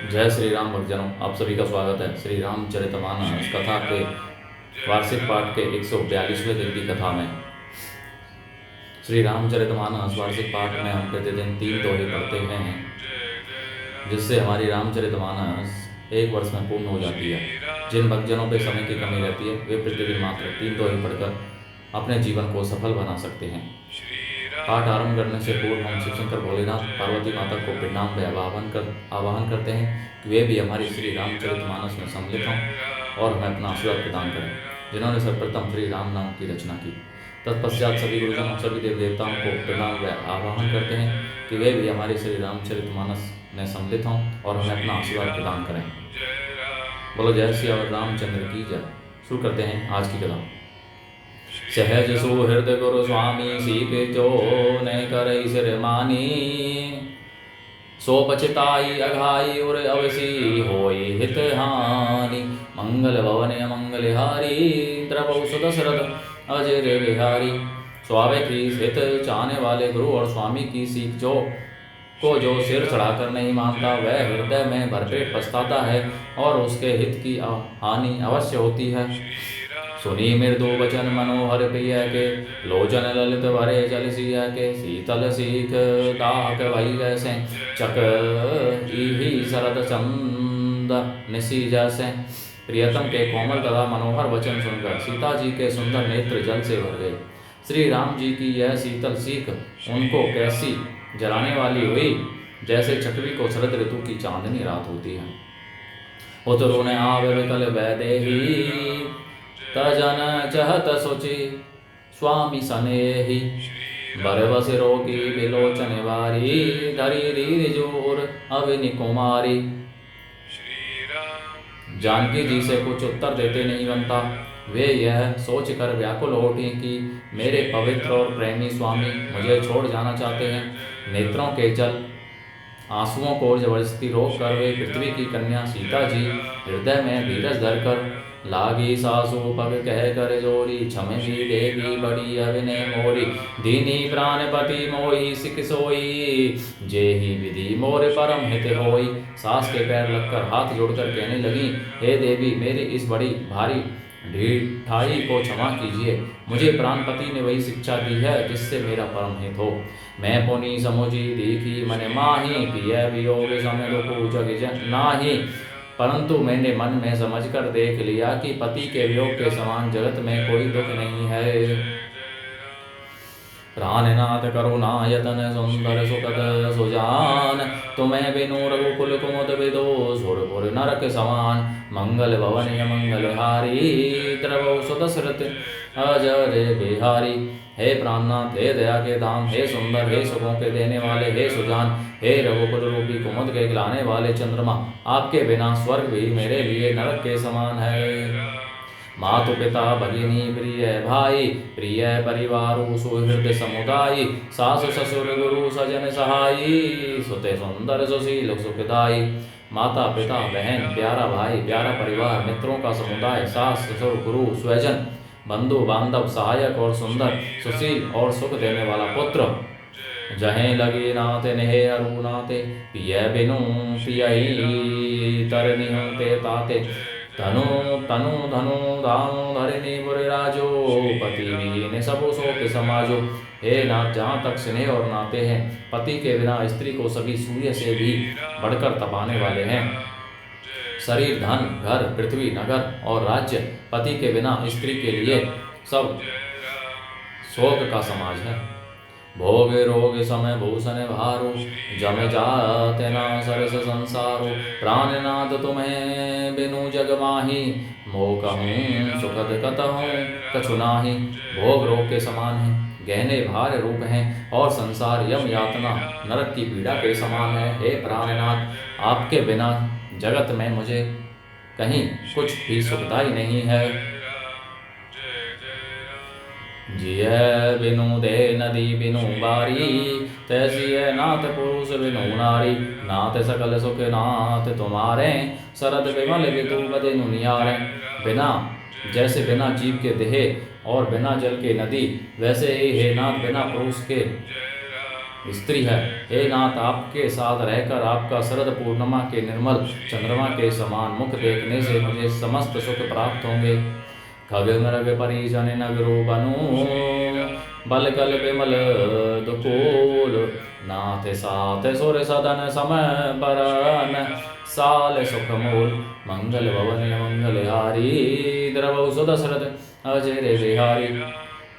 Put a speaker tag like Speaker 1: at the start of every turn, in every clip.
Speaker 1: जय श्री राम भक्तजनों, आप सभी का स्वागत है श्री रामचरितमानस कथा के वार्षिक पाठ के 142वें दिन की कथा में। श्री रामचरितमानस वार्षिक पाठ में हम प्रतिदिन 3 दोहे पढ़ते हैं, जिससे हमारी रामचरितमानस 1 वर्ष में पूर्ण हो जाती है। जिन भक्तजनों पे समय की कमी रहती है वे प्रतिदिन मात्र 3 दोहे पढ़कर अपने जीवन को सफल बना सकते हैं। पाठ आरंभ करने से पूर्व हम शिव शंकर भोलेनाथ पार्वती माता को प्रणाम व आवाहन करते हैं कि वे भी हमारी श्री रामचरितमानस में सम्मिलित हों और हमें अपना आशीर्वाद प्रदान करें, जिन्होंने सर्वप्रथम श्री राम नाम की रचना की। तत्पश्चात सभी गुरुजनों सभी देव देवताओं को प्रणाम व आवाहन करते हैं कि वे भी हमारी श्री रामचरितमानस में सम्मिलित हों और हमें अपना आशीर्वाद प्रदान करें। बोलो जय श्री रामचंद्र की जय। शुरू करते हैं आज की कथा। सहज सुहृद गुरु स्वामी सीख जो ने करई सिर मानी, सो पछताई अघाई और अवसी होई हित हानि। मंगल भवन मंगल हारी, द्रवौ सुदशरथ अजय बिहारी। स्वाभाविक ही हित चाहने वाले गुरु और स्वामी की सीख जो सिर चढ़ाकर नहीं मानता, वह हृदय में भरपेट पछताता है और उसके हित की हानि अवश्य होती है। सुनी मृदु वचन मनोहर प्रिय के, लोचन ललित भरे जल सिय के। शीतल सीख दाहक भई जैसे, चक ही शरद चंद निसी जैसे। प्रियतम के कोमल तथा मनोहर वचन सुनकर सीता जी के सुंदर नेत्र जल से भर गए। श्री राम जी की यह शीतल सीख उनको कैसी जलाने वाली हुई, जैसे चकवी को शरद ऋतु की चांदनी रात होती है। उतरो ने आवे विकल वैदेही, तजन चहत सोची स्वामी सनेही। बरबस रोगी विलोचन वारी, धरी रीर जोर अविनि कुमारी। जानकी जी से कुछ उत्तर देते नहीं बनता। वे यह सोच कर व्याकुल उठी कि मेरे पवित्र और प्रेमी स्वामी मुझे छोड़ जाना चाहते हैं। नेत्रों के जल आंसुओं को जबरदस्ती रोक कर वे पृथ्वी की कन्या सीता जी हृदय में धीरज धरकर लागी सासु पग कह कर जोरी। छमसी देवी बड़ी अविनय मोरी, दीनी प्राणपति मोही सिख सोई। जेहि विधि मोर परम हित होई। सास के पैर लगकर हाथ जोड़कर कहने लगी, हे देवी, मेरी इस बड़ी भारी ढीठाई को क्षमा कीजिए। मुझे प्राणपति ने वही शिक्षा दी है जिससे मेरा परम हित हो। मैं पुनि समुझी देखी मन माही, पिय वियोग समय दुख जग नाही। परंतु मैंने मन में समझकर देख लिया कि पति के वियोग के समान जगत में कोई दुख नहीं है। प्राणनाथ करुणायतन सुंदर सुखद सुजान, तुम्हें बिनु रघुकुल कुमुद विदो सुरपुर नरक समान। मंगल भवन मंगल हारी, द्रवौ सुदशरथ अजय बिहारी। हे प्राणनाथ, हे दया के धाम, हे सुंदर, हे सुखों के देने वाले, हे सुजान, हे रघुकुल रूपी कुमुद के खिलाने वाले चंद्रमा, आपके बिना स्वर्ग भी मेरे लिए नरक के समान है। मातु पिता भगिनी प्रिय भाई, प्रिय परिवारु सुहृद समुदायी। सास ससुर गुरु सजन सहाई, सुते सुंदर सुशील सुखदाई। माता पिता बहन प्यारा भाई प्यारा परिवार, मित्रों का समुदाय, सास ससुर गुरु स्वजन बंधु बांधव, सहायक और सुंदर, सुशील और सुख देने वाला पुत्र। जहें लगे नाते नेहे अरु नाते, पिय बिनु पियहि तरनि ते ताते। तनु तनु धनु दानु धरिणी बुरे राजो, पति विहीन सबो शोक समाजो। हे नाथ, जहाँ तक स्नेह और नाते हैं, पति के बिना स्त्री को सभी सूर्य से भी बढ़कर तपाने वाले हैं। शरीर धन घर पृथ्वी नगर और राज्य, पति के बिना स्त्री के लिए सब शोक का समाज है। भोग रोग समय भूषण भारो, जम जाते ना सरस संसारो। प्राणनाथ तुम्हें बिनु जग माही, मोह कहूँ सुखद कतहूँ कछु नाही। भोग रोग के समान है, गहने भार रूप हैं और संसार यम यातना नरक की पीड़ा के समान है। हे प्राणनाथ, आपके बिना जगत में मुझे कहीं कुछ भी सुखदाई नहीं है। जिय बिनु दे नदी बिनु बारी, तैसी है नाथ पुरुष बिनु नारी। नाथ सकल सुख नाथ तुम्हारे, शरद विमल विदु बदिनु नियारे। बिना जैसे बिना जीव के देह और बिना जल के नदी, वैसे ही हे नाथ बिना पुरुष के स्त्री है। हे नाथ, आपके साथ रहकर आपका शरद पूर्णिमा के निर्मल चंद्रमा के समान मुख देखने से मुझे समस्त सुख प्राप्त होंगे। खग मृग परिजन नगरो बनु, बल कल विमल दुकूल। नाथ साथ सुर सदन समय बरन, साल सुख मूल। मंगल भवन मंगलहारी, द्रवौ सुदशरथ अजय बिहारी।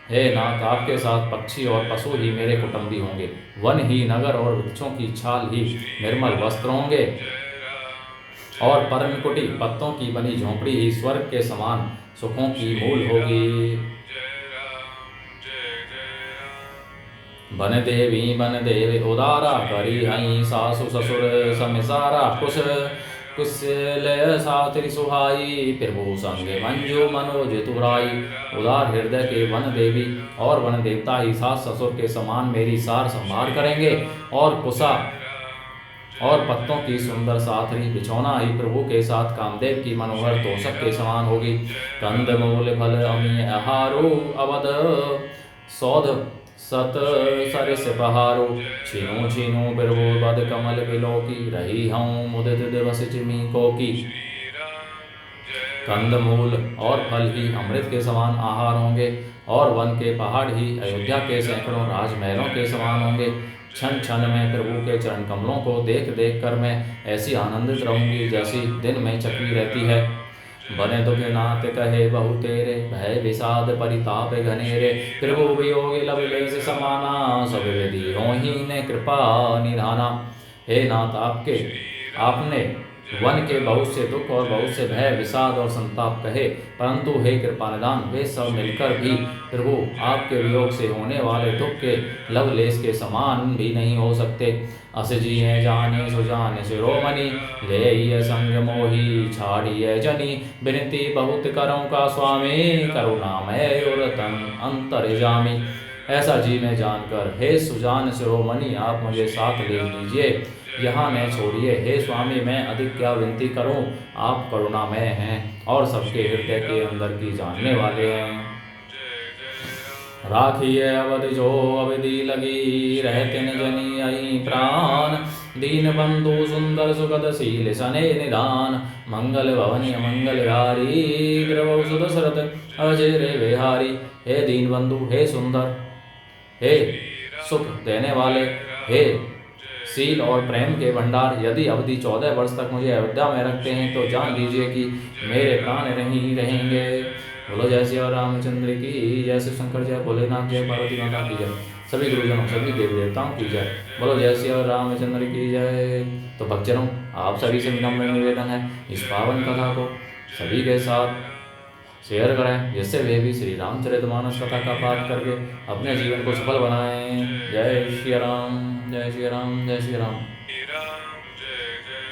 Speaker 1: हे नाथ, आपके साथ पक्षी और पशु ही मेरे कुटुंबी होंगे, वन ही नगर और वृक्षों की छाल ही निर्मल वस्त्र होंगे, और पर्णकुटी पत्तों की बनी झोंपड़ी ही स्वर्ग के समान सुखों की मूल होगी। बन देवी उदारा, करी हई सासु ससुर समिसारा। कुशल सात्री सुहाई, प्रभु संगे मंजू मनोज तुराई। उदार हृदय के वन देवी और वन देवता ही सास ससुर के समान मेरी सार संभाल करेंगे, और कुशा और पत्तों की सुंदर साथरी बिछौना ही प्रभु के साथ कामदेव की मनोहर तोषक के समान होगी। कंद मूल फल अमी आहारो, अवध सौध सत सरिस बहारो। छीनो छीनो प्रभु बद कमल बिलो की, रही हूँ मुदित दिवस चिमी को की। कंद मूल और फल ही अमृत के समान आहार होंगे, और वन के पहाड़ ही अयोध्या के सैकड़ों राजमहलों के समान होंगे। क्षण क्षण में प्रभु के चरण कमलों को देख देख कर मैं ऐसी आनंदित रहूंगी जैसी दिन में चक्री रहती है। बने दुख नाथ कहे बहु तेरे, भय विषाद परिताप घनेरे। प्रभु वियोग लवलेश समाना, सब विधि होहि ने कृपा निधाना। हे नाथ, आपने वन के बहुत से दुख और बहुत से भय विषाद और संताप कहे, परंतु हे कृपानिधान, वे सब मिलकर भी प्रभु आपके वियोग से होने वाले दुख के लवलेश के समान भी नहीं हो सकते। अस जिये जाने सुजाने शिरोमणि, ले संग मोही छाड़िए जनी। विनती बहुत करऊँ का स्वामी, करुणामय और तन अंतर्जामी। ऐसा जी में जानकर हे सुजान शिरोमणि, आप मुझे साथ ले लीजिए, यहाँ न छोड़िए। हे स्वामी, मैं अधिक क्या विनती करूँ, आप करुणामय हैं और सबके हृदय के अंदर की जानने वाले हैं। राखिए अवध जो अवधि लगी, रहते न जनी आई प्राण। दीन बंधु सुंदर सुखद शील सने निदान। मंगल भवनी मंगलहारी, द्रवौ सुदशरथ अजय रे बिहारी। हे दीन बंधु, हे सुंदर, हे सुख देने वाले, हे शील और प्रेम के भंडार, यदि अवधि 14 वर्ष तक मुझे अयोध्या में रखते हैं तो जान लीजिए कि मेरे प्राण नहीं रहेंगे। बोलो जय श्री रामचंद्र की जय, शिव शंकर जय, भोलेनाथ जय, पार्वती माता की जय, सभी गुरुजनों सभी देवी देवताओं की जय। बोलो जय श्री रामचंद्र की जय। तो भक्तजनों, आप सभी से विनम्र निवेदन है, इस पावन कथा को सभी के साथ शेयर करें, जिससे वे भी श्री रामचरितमानस कथा का पाठ करके अपने जीवन को सफल बनाएं। जय श्री राम, जय श्री राम, जय श्री राम।